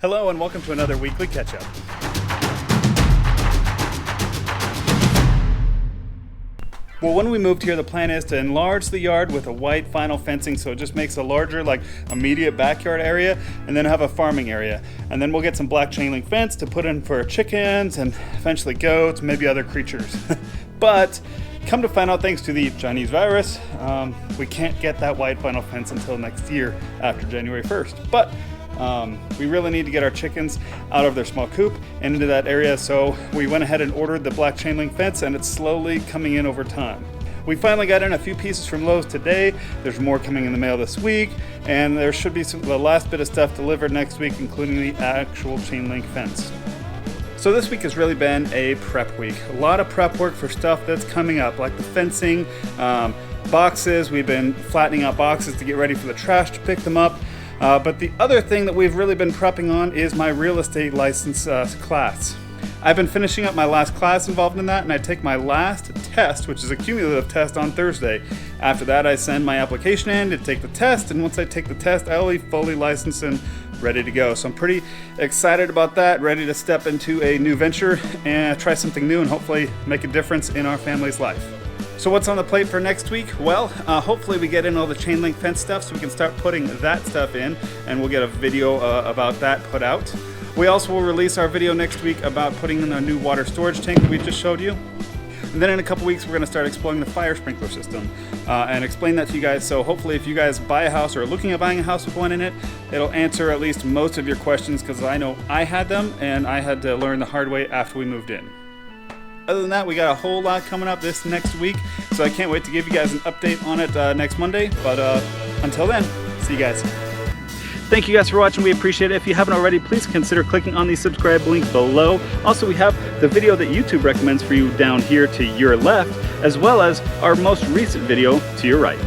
Hello and welcome to another weekly catch-up. Well, when we moved here, the plan is to enlarge the yard with a white vinyl fencing so it just makes a larger, immediate backyard area, and then have a farming area. And then we'll get some black chain link fence to put in for chickens and eventually goats, maybe other creatures. But come to find out, thanks to the Chinese virus, we can't get that white vinyl fence until next year after January 1st. But we really need to get our chickens out of their small coop and into that area, so we went ahead and ordered the black chain link fence, and it's slowly coming in over time. We finally got in a few pieces from Lowe's today. There's more coming in the mail this week, and there should be the last bit of stuff delivered next week, including the actual chain link fence. So this week has really been a prep week. A lot of prep work for stuff that's coming up, like the fencing, boxes. We've been flattening out boxes to get ready for the trash to pick them up. But the other thing that we've really been prepping on is my real estate license class. I've been finishing up my last class involved in that, and I take my last test, which is a cumulative test, on Thursday. After that, I send my application in to take the test, and once I take the test, I'll be fully licensed and ready to go. So I'm pretty excited about that, ready to step into a new venture and try something new and hopefully make a difference in our family's life. So what's on the plate for next week? Well, hopefully we get in all the chain link fence stuff so we can start putting that stuff in, and we'll get a video about that put out. We also will release our video next week about putting in our new water storage tank that we just showed you. And then in a couple weeks, we're going to start exploring the fire sprinkler system and explain that to you guys. So hopefully if you guys buy a house or are looking at buying a house with one in it, it'll answer at least most of your questions, because I know I had them and I had to learn the hard way after we moved in. Other than that, we got a whole lot coming up this next week, so I can't wait to give you guys an update on it next Monday. But until then, see you guys. Thank you guys for watching. We appreciate it. If you haven't already, please consider clicking on the subscribe link below. Also, we have the video that YouTube recommends for you down here to your left, as well as our most recent video to your right.